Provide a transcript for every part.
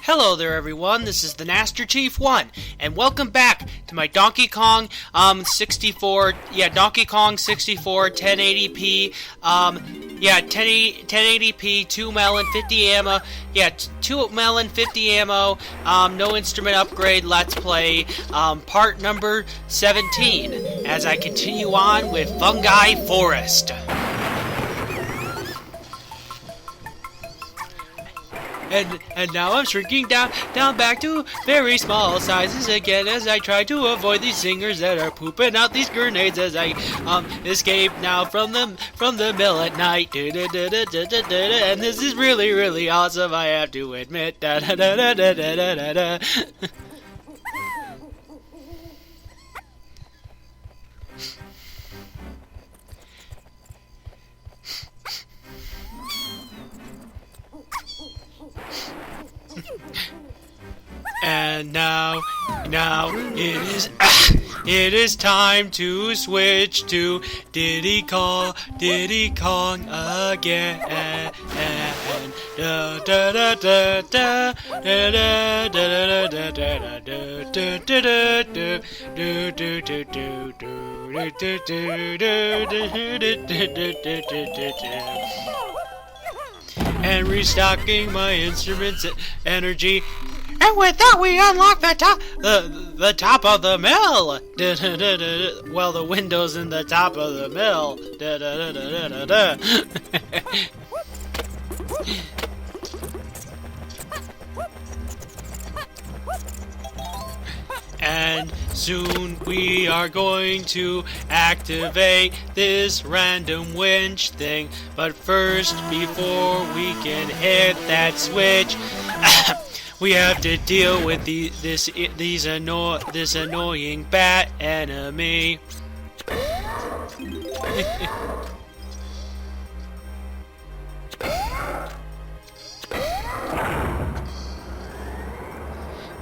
Hello there everyone, this is the Master Chief 1, and welcome back to my Donkey Kong 1080p, 1080p, 2 melon, 50 ammo, 2 melon, 50 ammo, no instrument upgrade, let's play, part number 17, as I continue on with Fungi Forrest. And now I'm shrinking down back to very small sizes again as I try to avoid these singers that are pooping out these grenades as I escape now from the mill at night. And this is really awesome, I have to admit. And now it is time to switch to Diddy Kong again. And restocking my instruments energy. And with that, we unlock the top of the mill. Well, the windows in the top of the mill. And soon we are going to activate this random winch thing. But first, before we can hit that switch, we have to deal with this annoying bat enemy.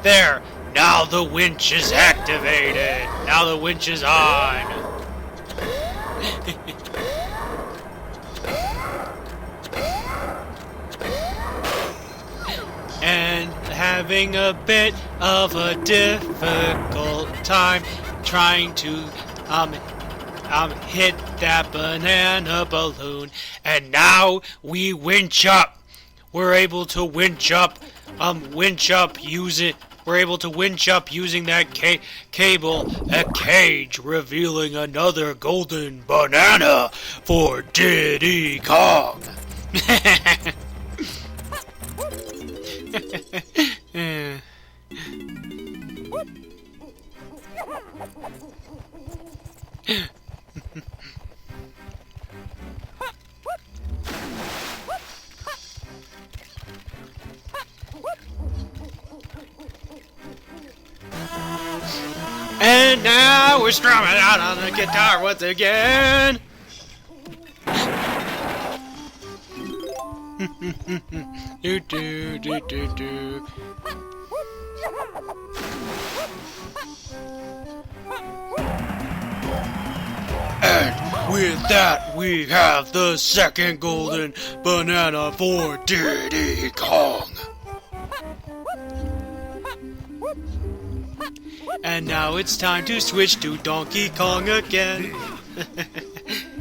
There! Now the winch is activated! Now the winch is on! And having a bit of a difficult time trying to hit that banana balloon. And now we winch up. We're able to winch up we're able to winch up using that cable, a cage, revealing another golden banana for Diddy Kong. And now we're strumming out on the guitar once again. Do do do do do. And with that, we have the second golden banana for Diddy Kong. And now it's time to switch to Donkey Kong again.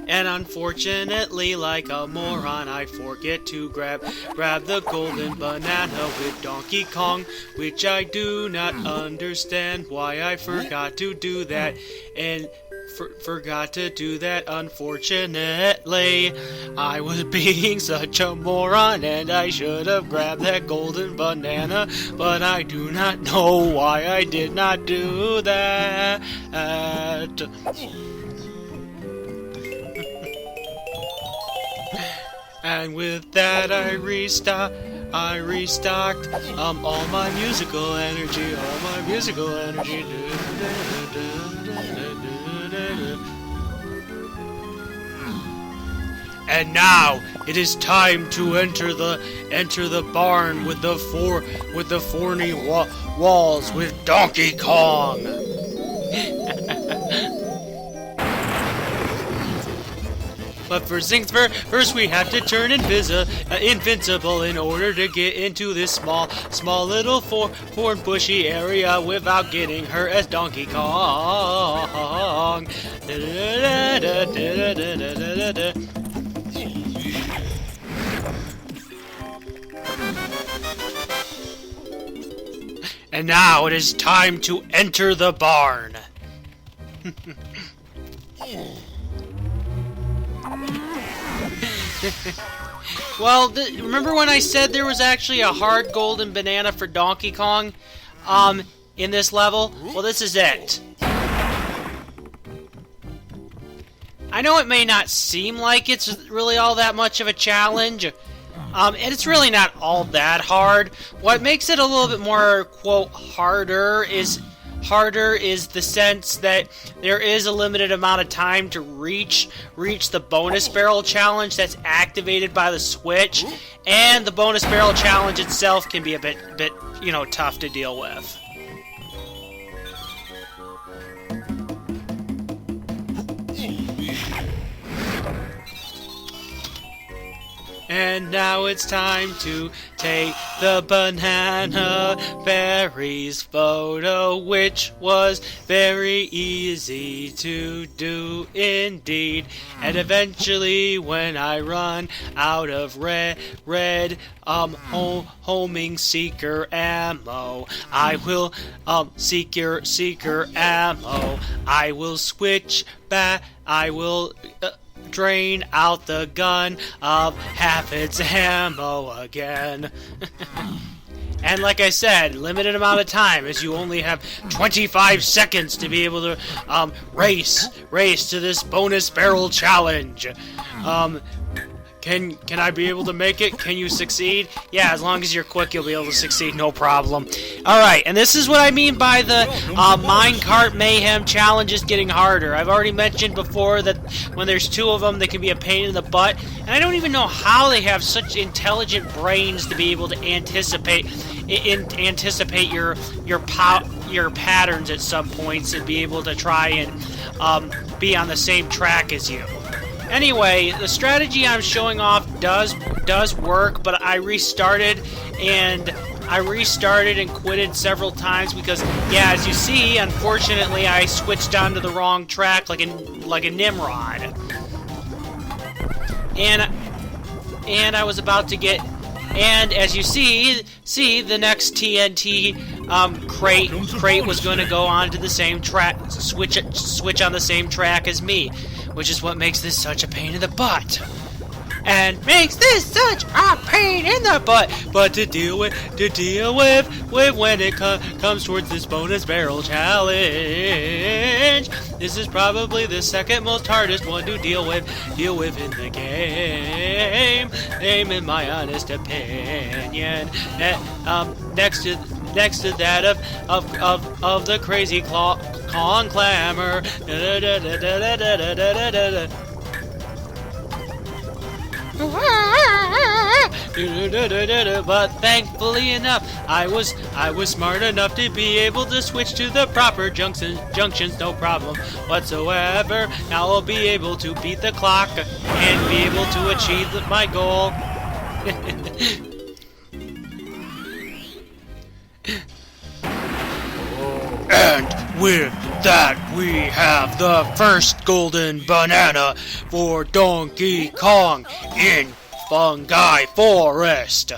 And unfortunately, like a moron, I forget to grab the golden banana with Donkey Kong, which I do not understand why I forgot to do that. And forgot to do that, unfortunately. I was being such a moron, and I should have grabbed that golden banana, but I do not know why I did not do that. And with that, I restocked all my musical energy, And now it is time to enter the barn with the thorny walls with Donkey Kong. But first things first, we have to turn invincible in order to get into this small little foreign bushy area without getting hurt as Donkey Kong. And now it is time to enter the barn. Well, remember when I said there was actually a hard golden banana for Donkey Kong in this level? Well, this is it. I know it may not seem like it's really all that much of a challenge, and it's really not all that hard. What makes it a little bit more, quote, harder is the sense that there is a limited amount of time to reach the bonus barrel challenge that's activated by the switch, and the bonus barrel challenge itself can be a bit tough to deal with. And now it's time to take the banana berries photo, which was very easy to do indeed. And eventually, when I run out of red homing seeker ammo, I will seeker ammo. I will switch back. I will drain out the gun of half its ammo again. And like I said, limited amount of time, as you only have 25 seconds to be able to race to this bonus barrel challenge. Can I be able to make it? Can you succeed? Yeah, as long as you're quick, you'll be able to succeed, no problem. Alright, and this is what I mean by the minecart mayhem challenge is getting harder. I've already mentioned before that when there's two of them, they can be a pain in the butt. And I don't even know how they have such intelligent brains to be able to anticipate your patterns at some points and be able to try and be on the same track as you. Anyway, the strategy I'm showing off does work, but I restarted and quitted several times because, yeah, as you see, unfortunately, I switched onto the wrong track like a Nimrod. And I was about to get, and as you see the next TNT crate was going to go onto the same track, switch on the same track as me, which is what makes this such a pain in the butt. And makes this such a pain in the butt. But to deal with when it comes towards this bonus barrel challenge, this is probably the second most hardest one to deal with in the game. In my honest opinion, next to that of the crazy Kong clamor. But thankfully enough, I was smart enough to be able to switch to the proper junctions, no problem whatsoever. Now I'll be able to beat the clock and be able to achieve my goal. And with that, we have the first golden banana for Donkey Kong in Fungi Forrest.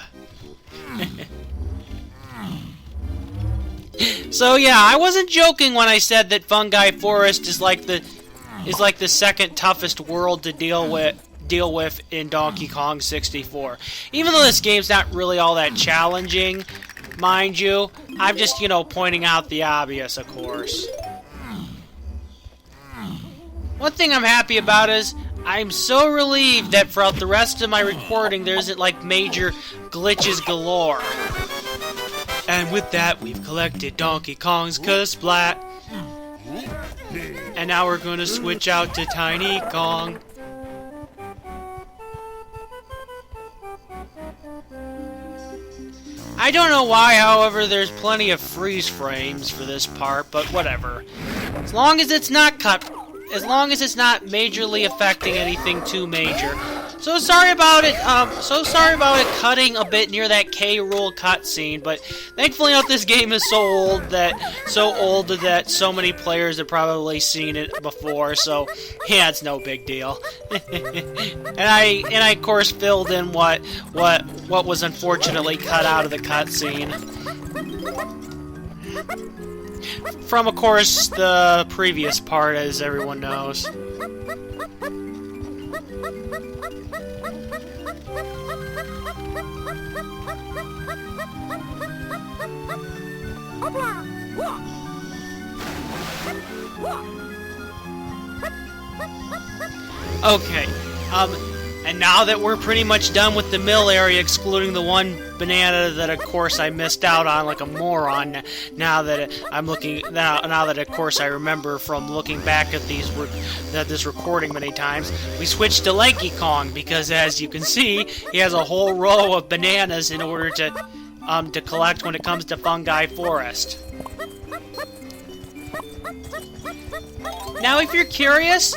So yeah, I wasn't joking when I said that Fungi Forrest is like the second toughest world to deal with in Donkey Kong 64. Even though this game's not really all that challenging, mind you, I'm just, pointing out the obvious, of course. One thing I'm happy about is I'm so relieved that throughout the rest of my recording there isn't like major glitches galore. And with that, we've collected Donkey Kong's Kasplat. And now we're going to switch out to Tiny Kong. I don't know why, however, there's plenty of freeze frames for this part, but whatever. As long as it's not cut as long as it's not majorly affecting anything too major. So sorry about it. So sorry about it cutting a bit near that K. Rool cutscene, but thankfully enough, this game is so old that so many players have probably seen it before. So yeah, it's no big deal. and I of course filled in what was unfortunately cut out of the cutscene from, of course, the previous part, as everyone knows. Okay, and now that we're pretty much done with the mill area, excluding the one banana that, of course, I missed out on like a moron. Now that of course I remember from looking back at this recording many times, we switched to Lanky Kong because, as you can see, he has a whole row of bananas in order to collect when it comes to Fungi Forrest. Now, if you're curious,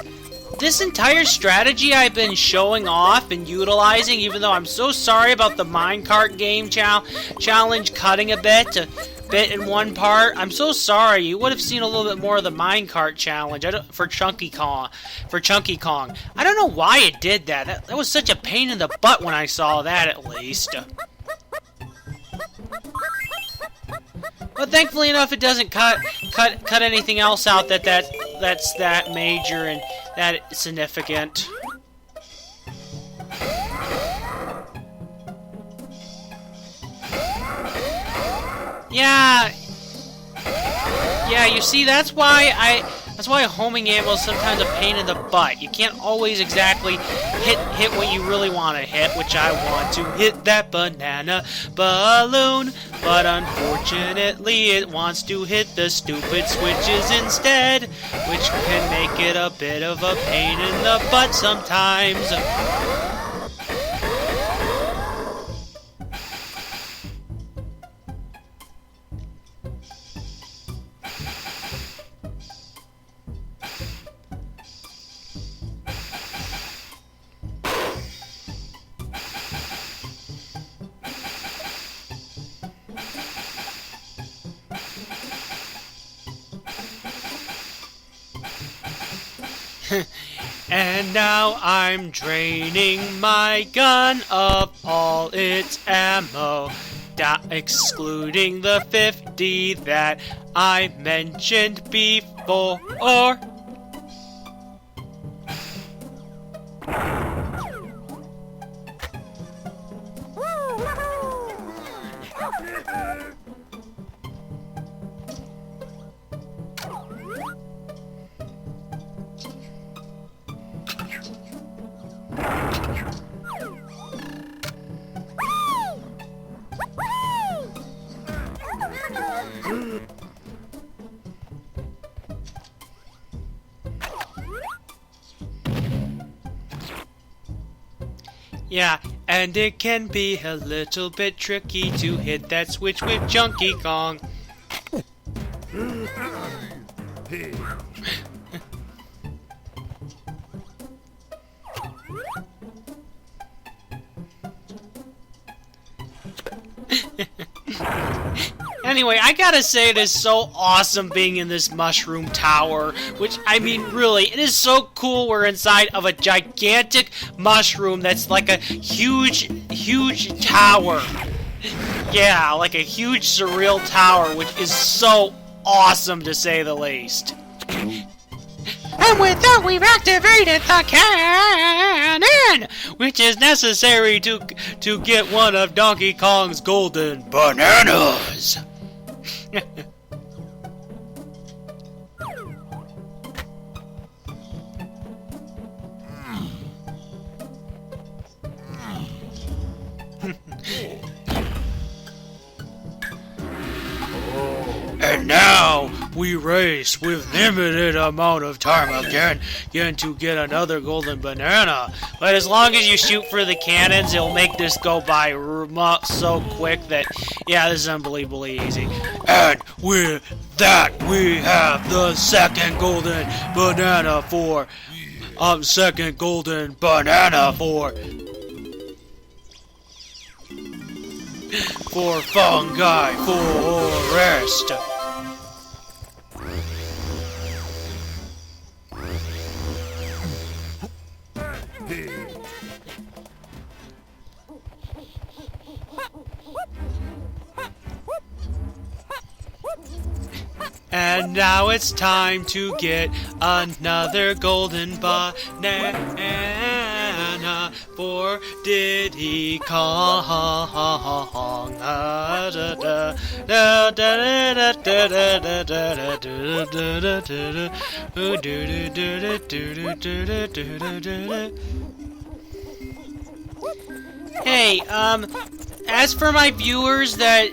this entire strategy I've been showing off and utilizing, even though I'm so sorry about the minecart game challenge cutting a bit in one part. I'm so sorry. You would have seen a little bit more of the minecart challenge for Chunky Kong. I don't know why it did that. That was such a pain in the butt when I saw that, at least. But thankfully enough, it doesn't cut anything else out that's that major and that significant. Yeah, you see, that's why homing ammo is sometimes a pain in the butt. You can't always exactly hit what you really want to hit, which I want to hit that banana balloon, but unfortunately it wants to hit the stupid switches instead, which can make it a bit of a pain in the butt sometimes. And now I'm draining my gun of all its ammo, excluding the 50 that I mentioned before. Yeah, and it can be a little bit tricky to hit that switch with Chunky Kong. Anyway, I gotta say it is so awesome being in this mushroom tower, which, I mean, really, it is so cool we're inside of a gigantic mushroom that's like a huge tower. Yeah, like a huge surreal tower, which is so awesome to say the least. And with that, we've activated the cannon, which is necessary to get one of Donkey Kong's golden bananas. And now, we race with limited amount of time again to get another golden banana. But as long as you shoot for the cannons, it'll make this go by so quick that, yeah, this is unbelievably easy. And with that, we have the second golden banana for Fungi Forrest. And now it's time to get another golden banana for Diddy Kong. Hey, as for my viewers that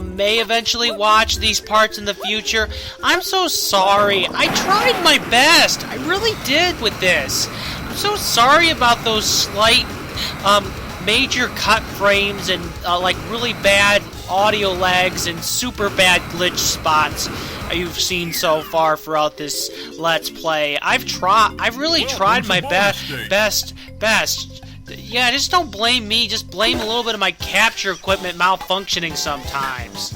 may eventually watch these parts in the future, I'm so sorry. I tried my best. I really did with this. I'm so sorry about those slight, major cut frames and, like, really bad audio lags and super bad glitch spots you've seen so far throughout this Let's Play. I've really tried my best. Yeah, just don't blame me. Just blame a little bit of my capture equipment malfunctioning sometimes.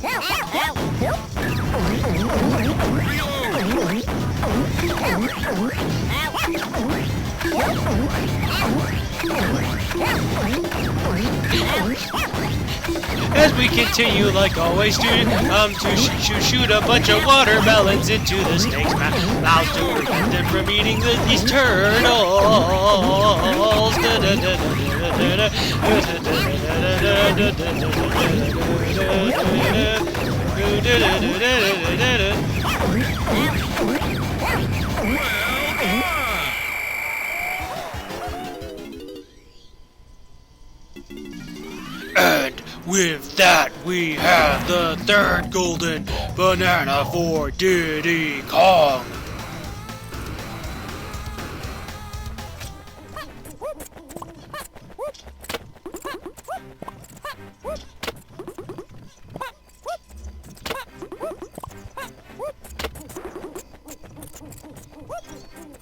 As we continue, like always, to shoot a bunch of watermelons into the snake's mouth to prevent them from eating these turtles. And with that, we have the third golden banana for Diddy Kong.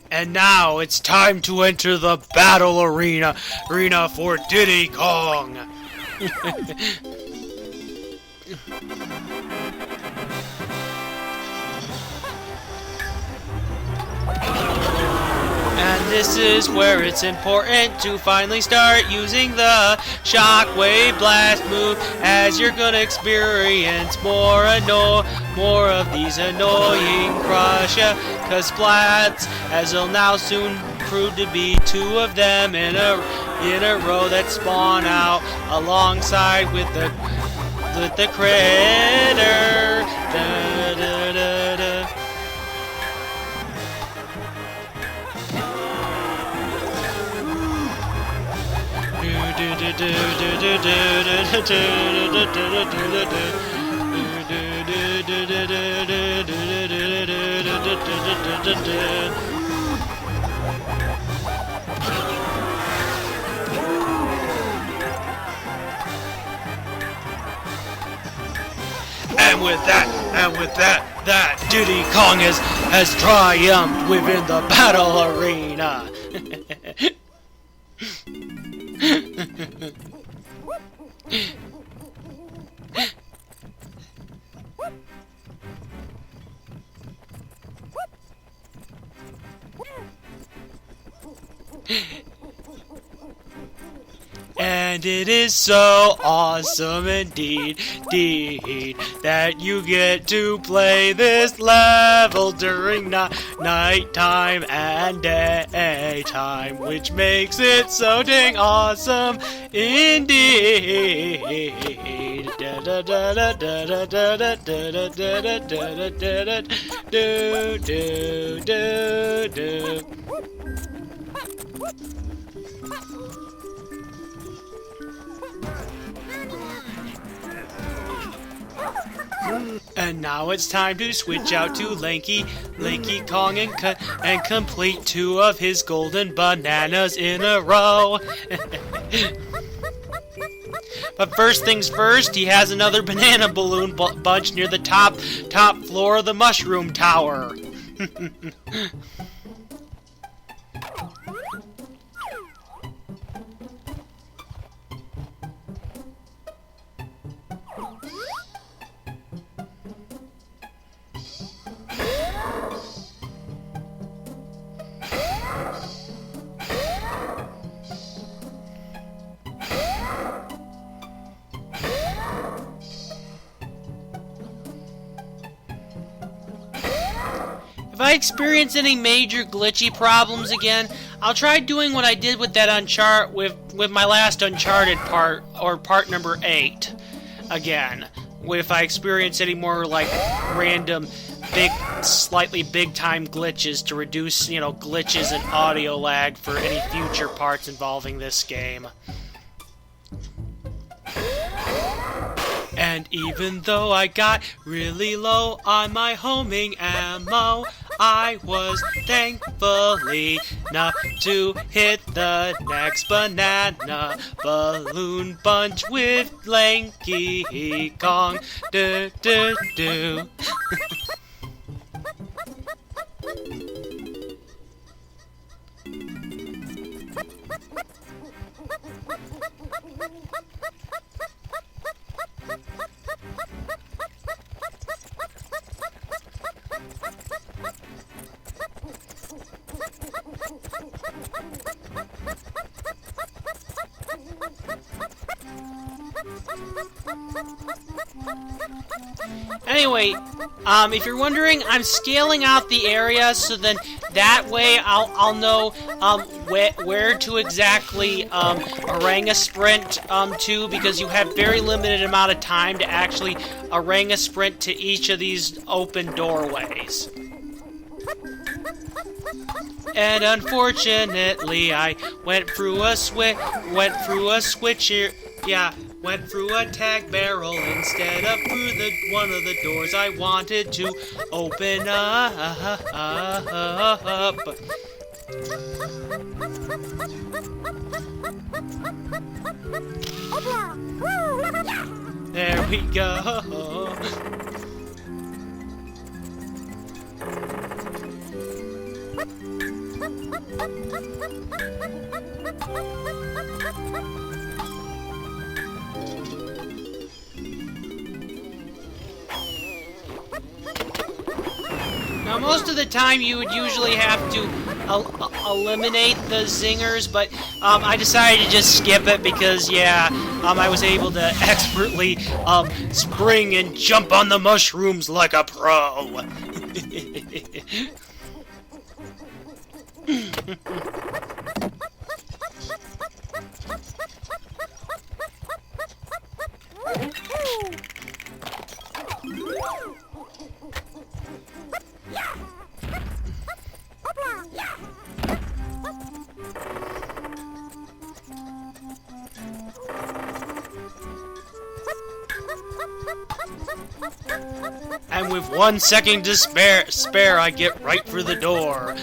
And now it's time to enter the battle arena for Diddy Kong. And this is where it's important to finally start using the shockwave blast move, as you're gonna experience more of these annoying crush ya, cause splats, as they'll now soon prove to be two of them in a row that spawn out alongside with the critter. Da, da, da, da. And with that Diddy Kong has triumphed within the battle arena. And it is so awesome indeed, that you get to play this level during nighttime and daytime, which makes it so dang awesome indeed. And now it's time to switch out to Lanky Kong and complete 2 of his golden bananas in a row. But first things first, he has another banana balloon bunch near the top floor of the mushroom tower. If I experience any major glitchy problems again, I'll try doing what I did with that with my last Uncharted part, or part number 8, again. If I experience any more, like, random, slightly big-time glitches to reduce, glitches and audio lag for any future parts involving this game. And even though I got really low on my homing ammo, I was thankfully enough to hit the next banana balloon bunch with Lanky Kong. Do do do. Anyway, if you're wondering, I'm scaling out the area so then that way I'll know where to exactly orang a sprint to, because you have very limited amount of time to actually orang a sprint to each of these open doorways. And unfortunately, I went through a tag barrel instead of through one of the doors I wanted to open up. There we go. Now, most of the time you would usually have to eliminate the zingers, but I decided to just skip it because, yeah, I was able to expertly spring and jump on the mushrooms like a pro. And with 1 second to spare, I get right through the door.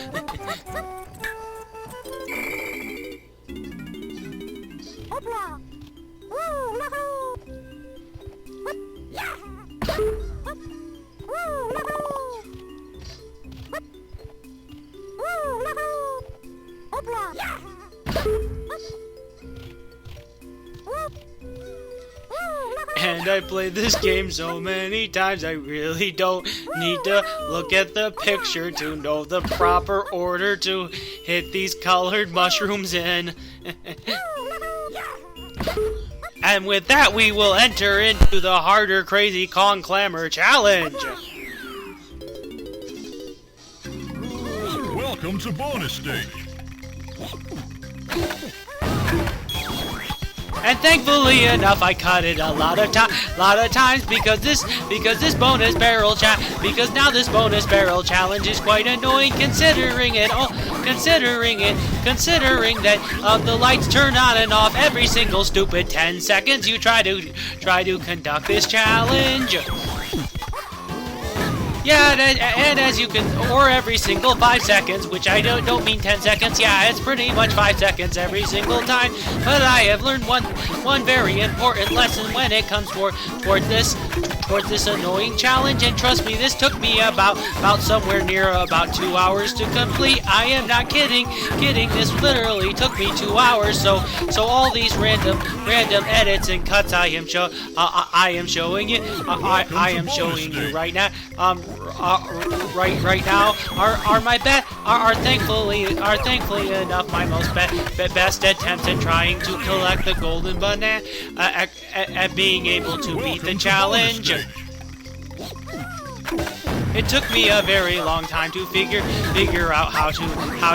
And I played this game so many times, I really don't need to look at the picture to know the proper order to hit these colored mushrooms in. And with that, we will enter into the harder Crazy Kong Clamor Challenge. Welcome to bonus stage. And thankfully enough, I cut it a lot of times because this bonus barrel now this bonus barrel challenge is quite annoying considering that the lights turn on and off every single stupid 10 seconds you try to conduct this challenge. Yeah, and as you can, or every single 5 seconds, which I don't mean 10 seconds. Yeah, it's pretty much 5 seconds every single time. But I have learned one very important lesson when it comes towards this annoying challenge. And trust me, this took me about somewhere near about 2 hours to complete. I am not kidding. This literally took me 2 hours. So all these random edits and cuts I am showing you. I am showing you right now. Right now are thankfully enough my most best attempts at trying to collect the golden banana at being able to beat the challenge. It took me a very long time to figure out how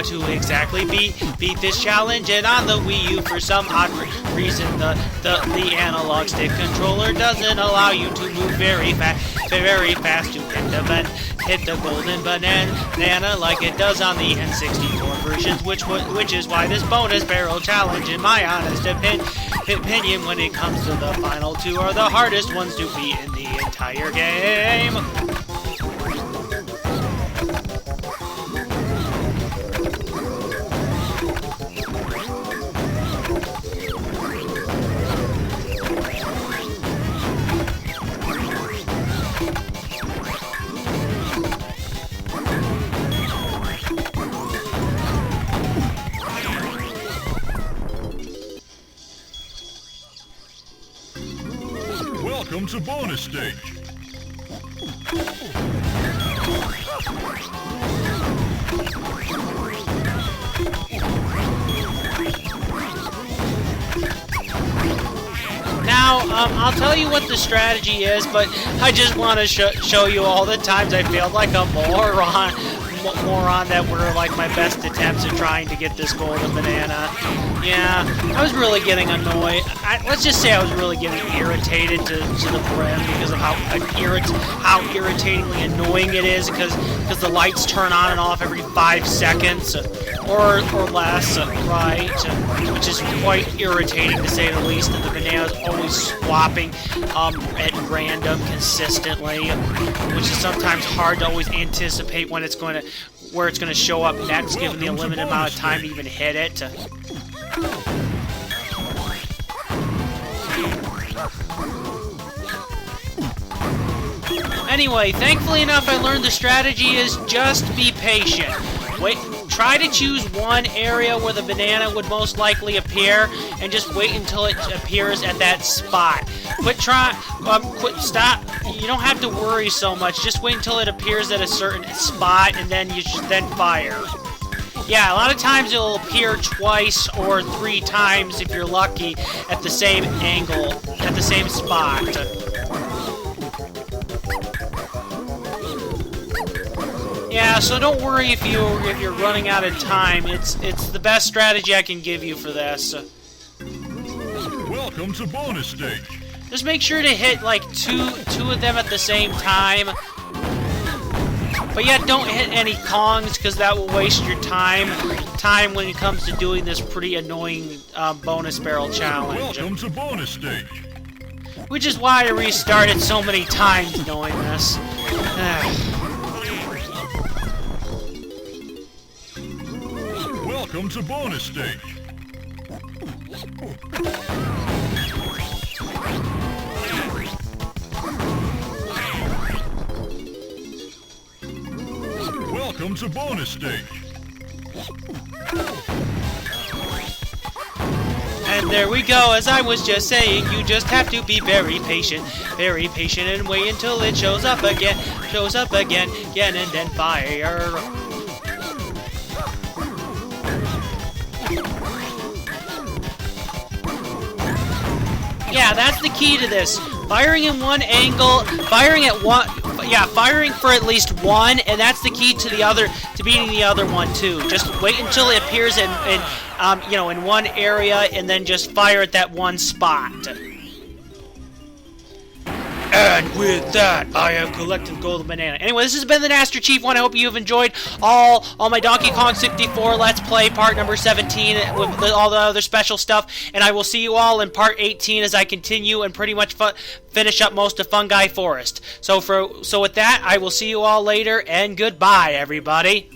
to exactly beat this challenge, and on the Wii U, for some odd reason, the analog stick controller doesn't allow you to move very fast to hit the golden banana like it does on the N64 versions, which is why this bonus barrel challenge, in my honest opinion, when it comes to the final two, are the hardest ones to beat in the entire game. Welcome to bonus stage. Now, I'll tell you what the strategy is, but I just want to show you all the times I failed like a moron that were like my best attempts at trying to get this golden banana. Yeah, I was really getting annoyed. Let's just say I was really getting irritated to the brim because of how irritatingly annoying it is, because the lights turn on and off every 5 seconds or less, right? Which is quite irritating to say the least. And the banana's always swapping at random consistently, which is sometimes hard to always anticipate where it's going to show up next, given the limited amount of time to even hit it. Anyway, thankfully enough, I learned the strategy is just be patient. Try to choose one area where the banana would most likely appear, and just wait until it appears at that spot. Stop. You don't have to worry so much. Just wait until it appears at a certain spot, and then you should fire. Yeah, a lot of times it'll appear twice or 3 times if you're lucky at the same angle, at the same spot. Yeah, so don't worry if you're running out of time. It's the best strategy I can give you for this. Welcome to bonus stage. Just make sure to hit like two of them at the same time. But yeah, don't hit any Kongs, because that will waste your time when it comes to doing this pretty annoying bonus barrel challenge. Welcome to bonus stage. Which is why I restarted so many times knowing this. Welcome to bonus stage. Welcome to bonus stage. And there we go, as I was just saying, you just have to be very patient, and wait until it shows up again, and then fire. Yeah, that's the key to this. Firing in one angle, firing for at least one, and that's the key to beating the other one too. Just wait until it appears in one area, and then just fire at that one spot. And with that, I have collected the golden banana. Anyway, this has been the Master Chief one. I hope you've enjoyed all my Donkey Kong 64 Let's Play part number 17 with all the other special stuff. And I will see you all in part 18 as I continue and pretty much finish up most of Fungi Forest. So with that, I will see you all later, and goodbye, everybody.